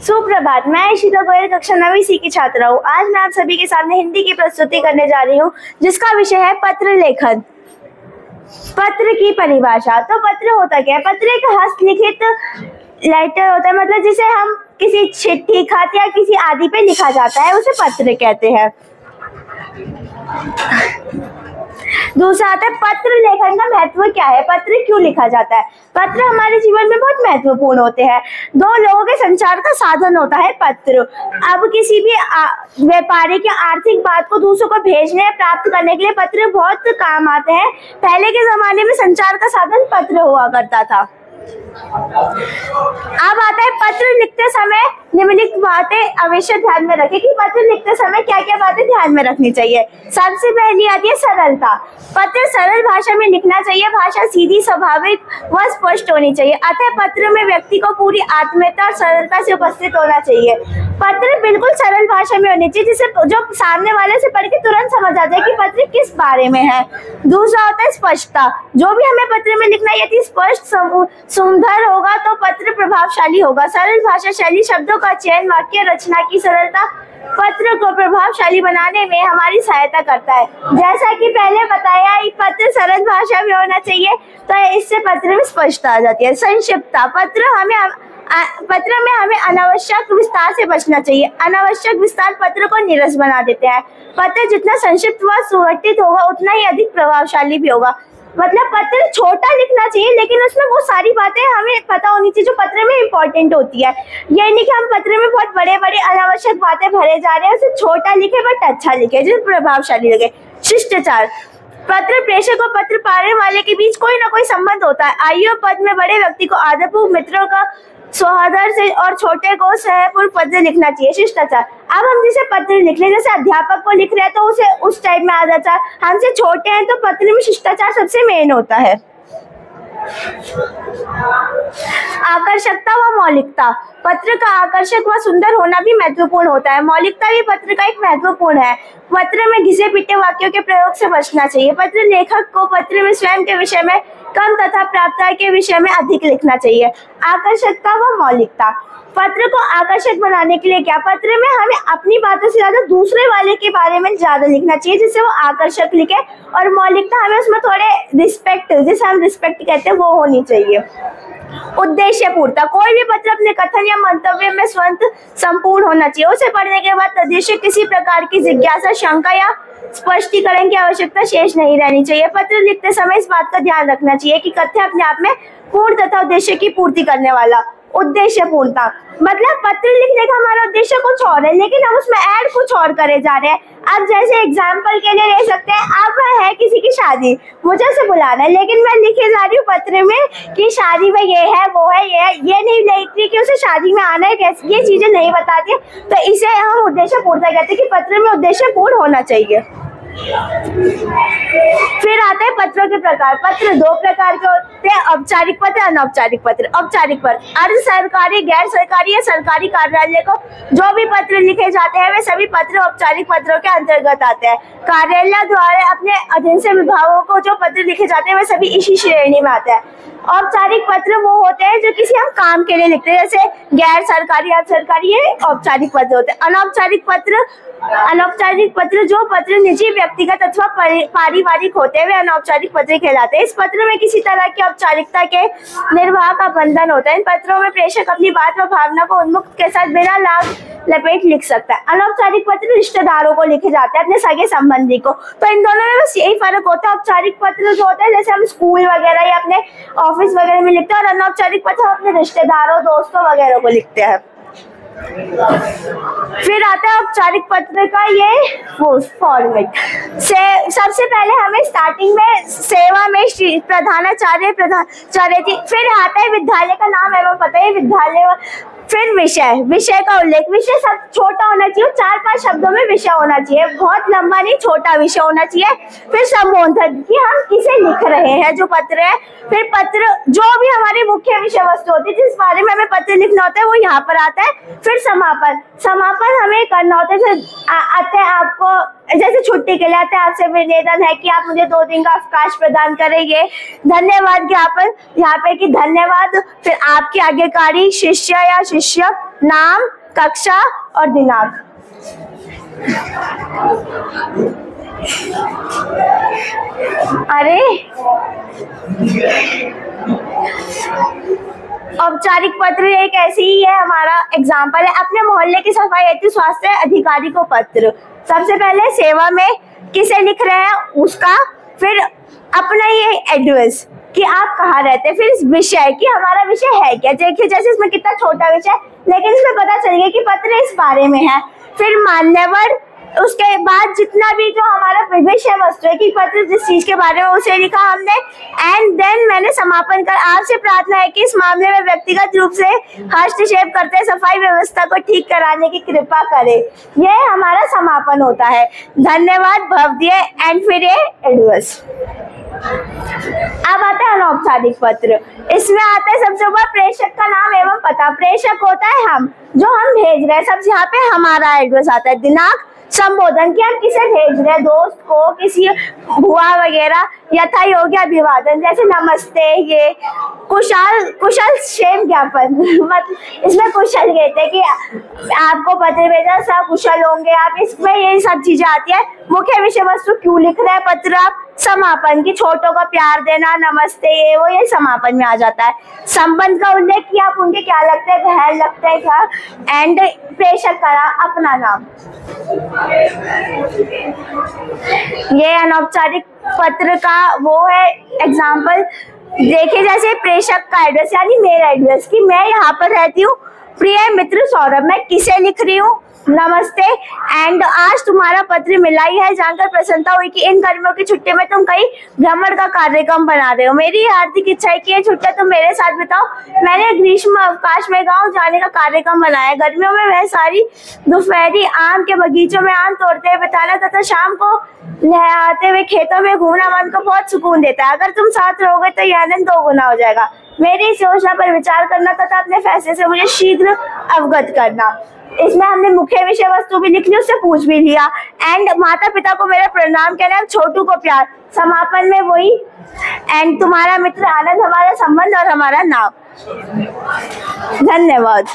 सुप्रभात, मैं ईशिता गोयल कक्षा 9वीं सी की छात्रा हूँ। आज मैं आप सभी के सामने हिंदी की प्रस्तुति करने जा रही हूँ, जिसका विषय है पत्र लेखन। पत्र की परिभाषा। तो पत्र होता क्या है? पत्र एक हस्तलिखित लेटर होता है, मतलब जिसे हम किसी चिट्ठी, खत या किसी आदि पे लिखा जाता है, उसे पत्र कहते हैं। दूसरा आता है पत्र लेखन का महत्व क्या है, पत्र क्यों लिखा जाता है। पत्र हमारे जीवन में बहुत महत्वपूर्ण होते हैं। दो लोगों के संचार का साधन होता है पत्र। अब किसी भी व्यापारिक या आर्थिक बात को दूसरों को भेजने या प्राप्त करने के लिए पत्र बहुत काम आते हैं। पहले के जमाने में संचार का साधन पत्र हुआ करता था। अब आता है पत्र लिखते समय निम्नलिखित बातें अवश्य ध्यान में रखें कि पत्र लिखते समय क्या क्या बातें ध्यान में रखनी चाहिए। सबसे पहली आती है सरलता। पत्र सरल भाषा में लिखना चाहिए। भाषा सीधी, स्वाभाविक व स्पष्ट होनी चाहिए। अतः पत्र में व्यक्ति को पूरी आत्मीयता और सरलता से उपस्थित होना चाहिए। पत्र बिल्कुल सरल भाषा में होनी चाहिए, जिसे जो सामने वाले से पढ़ के तुरंत समझ आ जाए कि पत्र किस बारे में है। दूसरा होता है स्पष्टता। जो भी हमें पत्र में लिखना है यदि स्पष्ट, सुंदर होगा तो पत्र प्रभावशाली होगा। सरल भाषा शैली, शब्दों का चयन, वाक्य रचना की सरलता पत्र को प्रभावशाली बनाने में हमारी सहायता करता है। जैसा कि पहले बताया, पत्र सरल भाषा में होना चाहिए, तो इससे पत्र में स्पष्टता आ जाती है। संक्षिप्तता। पत्र में हमें अनावश्यक विस्तार से बचना चाहिए। अनावश्यक विस्तार पत्र को नीरस बना देते हैं। पत्र जितना संक्षिप्त व सुगठित होगा उतना ही अधिक प्रभावशाली भी होगा। मतलब पत्र छोटा लिखना चाहिए, लेकिन उसमें वो सारी बातें हमें पता होनी चाहिए जो पत्र में इम्पोर्टेंट होती है। ये नहीं कि हम पत्र में बहुत बड़े बड़े अनावश्यक बातें भरे जा रहे हैं, उसे छोटा लिखे बट अच्छा लिखे जो प्रभावशाली लगे। शिष्टाचार। पत्र प्रेषक और पत्र पाने वाले के बीच कोई ना कोई संबंध होता है। आयु पद में बड़े व्यक्ति को आदरपूर्वक, मित्रों का सौहार्द से और छोटे को स्नेहपूर्वक पत्र लिखना चाहिए। शिष्टाचार। अब हम जिसे पत्र लिख रहे हैं, जैसे अध्यापक को लिख रहे हैं तो उसे उस टाइप में आदर, हमसे छोटे हैं तो पत्र में शिष्टाचार सबसे मेन होता है। आकर्षकता व मौलिकता। पत्र का आकर्षक व सुंदर होना भी महत्वपूर्ण होता है। मौलिकता भी पत्र का एक महत्वपूर्ण है। पत्र में घिसे पिटे वाक्यों के प्रयोग से बचना चाहिए। पत्र लेखक को पत्र में स्वयं के विषय में कम तथा प्राप्तता के विषय में अधिक लिखना चाहिए। आकर्षकता व मौलिकता। पत्र को आकर्षक बनाने के लिए क्या, पत्र में हमें अपनी बातों से ज्यादा दूसरे वाले के बारे में ज्यादा लिखना चाहिए, जिससे वो आकर्षक लिखे। और मौलिकता, हमें उसमें थोड़े रिस्पेक्ट, जिसे हम रिस्पेक्ट कहते हैं, वो होनी चाहिए। उद्देश्य पूर्णता। कोई भी पत्र अपने कथन या मंतव्य में स्वतः संपूर्ण होना चाहिए। उसे पढ़ने के बाद तद्देश्य किसी प्रकार की जिज्ञासा, शंका या स्पष्टीकरण की आवश्यकता शेष नहीं रहनी चाहिए। पत्र लिखते समय इस बात का ध्यान रखना चाहिए कि कथ्य अपने आप में पूर्ण तथा उद्देश्य की पूर्ति करने वाला। उद्देश्य पूर्णता मतलब पत्र लिखने का हमारा उद्देश्य कुछ और है, लेकिन हम उसमें ऐड कुछ और करे जा रहे हैं। अब जैसे एग्जाम्पल के लिए ले सकते हैं, अब है किसी की शादी, मुझे उसे बुलाना है, लेकिन मैं लिखे जा रही हूँ पत्र में कि शादी में ये है, वो है, ये नहीं लिख रही कि उसे शादी में आना है, कैसे, ये चीजें नहीं बताती है, तो इसे हम उद्देश्य पूर्णता कहते हैं कि पत्र में उद्देश्य पूर्ण होना चाहिए। फिर आते हैं पत्रों के प्रकार। पत्र दो प्रकार के होते हैं, औपचारिक पत्र, अनौपचारिक पत्र। औपचारिक पत्र अर्ध सरकारी, गैर सरकारी या सरकारी कार्यालय को जो भी पत्र लिखे जाते हैं वे सभी पत्र औपचारिक पत्रों के अंतर्गत आते हैं। कार्यालय द्वारा अपने अधीन से विभागों को जो पत्र लिखे जाते हैं वे सभी इसी श्रेणी में आते हैं। औपचारिक पत्र वो होते हैं जो किसी हम काम के लिए लिखते हैं, जैसे गैर सरकारी, अर्ध सरकारी, ये औपचारिक पत्र होते हैं। अनौपचारिक पत्र जो पत्र निजी, व्यक्तिगत अथवा पारिवारिक होते हैं वे अनौपचारिक पत्र कहलाते हैं। इस पत्र में किसी तरह की औपचारिकता के निर्वाह का बंधन होता है। इन पत्रों में प्रेषक अपनी बात व भावना को उन्मुक्त के साथ बिना लाभ लपेट लिख सकता है। अनौपचारिक पत्र रिश्तेदारों को लिखे जाते हैं, अपने सगे संबंधी को। तो इन दोनों में बस यही फर्क होता है। औपचारिक पत्र जो होता है जैसे हम स्कूल वगैरह या अपने ऑफिस वगैरह में लिखते हैं, और अनौपचारिक पत्र हम अपने रिश्तेदारों, दोस्तों वगैरह को लिखते हैं। फिर आता है औपचारिक पत्र का ये फॉर्मेट। सबसे पहले हमें स्टार्टिंग में सेवा में प्रधानाचार्य, फिर आता है विद्यालय का नाम एवं पता है विद्यालय। फिर विषय का उल्लेख। विषय सब छोटा होना चाहिए, 4-5 शब्दों में विषय होना चाहिए, बहुत लंबा नहीं, छोटा विषय होना चाहिए। फिर संबोधन कि हम किसे लिख रहे हैं, जो पत्र है। फिर पत्र जो भी हमारी मुख्य विषय वस्तु होती है, जिस बारे में हमें पत्र लिखना होता है, वो यहाँ पर आता है। फिर समापन हमें करना होता है। आपको जैसे छुट्टी के लिए आते हैं, आपसे निवेदन है कि आप मुझे 2 दिन का अवकाश प्रदान करेंगे। धन्यवाद ज्ञापन यहाँ पे कि धन्यवाद। फिर आपकी आज्ञाकारी, शिष्य या शिष्यक नाम, कक्षा और दिनांक। अरे औपचारिक पत्र एक ऐसी ही है, हमारा एग्जाम्पल है। अपने मोहल्ले की सफाई हेतु स्वास्थ्य अधिकारी को पत्र। सबसे पहले सेवा में किसे लिख रहे हैं उसका, फिर अपना ये एड्रेस कि आप कहाँ रहते हैं, फिर इस विषय कि हमारा विषय है क्या। देखिए जैसे इसमें कितना छोटा विषय है लेकिन इसमें पता चल गया कि पत्र इस बारे में है। फिर मान्यवर, उसके बाद जितना भी जो हमारा विषय वस्तु है कि पत्र जिस चीज के बारे में उसे लिखा हमने। एंड देन मैंने समापन कर आपसे प्रार्थना है कि इस मामले में व्यक्तिगत रूप से हस्तक्षेप करते सफाई व्यवस्था को ठीक कराने की कृपा करें। यह हमारा समापन होता है। धन्यवाद भवदीय। एंड फिर ये एडवर्स। अब आता है अनौपचारिक पत्र। इसमें आता है सबसे ऊपर प्रेषक का नाम एवं पता। प्रेषक होता है हम, जो हम भेज रहे हैं। सब यहाँ पे हमारा एड्रेस आता है। दिनांक, संबोधन कि हम किसे भेज रहे हैं, दोस्त को, किसी बुआ वगैरह। यथा योग्य अभिवादन जैसे नमस्ते, ये कुशल क्षेम ज्ञापन मतलब इसमें कुशल कहते हैं कि आपको पत्र भेजा, सब कुशल होंगे आप। इसमें ये सब चीजें आती है। मुख्य विषय वस्तु क्यों लिख रहे हैं पत्र आप। समापन की छोटों को प्यार देना, नमस्ते, ये समापन में आ जाता है। संबंध का उल्लेख किया, आप उनके क्या लगते हैं, बहन लगते हैं क्या। एंड प्रेषक का अपना नाम। ये अनौपचारिक पत्र का वो है एग्जाम्पल। देखिए जैसे प्रेषक का एड्रेस यानी मेरा एड्रेस कि मैं यहाँ पर रहती हूँ। प्रिय मित्र सौरभ, मैं किसे लिख रही हूँ, नमस्ते। एंड आज तुम्हारा पत्र मिला ही है, जानकर प्रसन्नता हुई कि इन गर्मियों की छुट्टी में तुम कहीं भ्रमण का कार्यक्रम बना रहे हो। मेरी हार्दिक इच्छा है कि ये छुट्टियां तुम मेरे साथ बिताओ। मैंने ग्रीष्म अवकाश में गांव जाने का कार्यक्रम बनाया। गर्मियों में वह सारी दोपहरी आम के बगीचों में आम तोड़ते हुए बिताना तथा शाम को लहराते हुए खेतों में घूमना मन को बहुत सुकून देता है। अगर तुम साथ रहोगे तो यह आनंद दोगुना हो जाएगा। मेरी इस योजना पर विचार करना तथा अपने फैसले से मुझे शीघ्र अवगत करना। इसमें हमने मुख्य विषय वस्तु भी लिख ली, उससे पूछ भी लिया। एंड माता पिता को मेरा प्रणाम कहना, छोटू को प्यार। समापन में वही। एंड तुम्हारा मित्र आनंद, हमारा संबंध और हमारा नाम। धन्यवाद।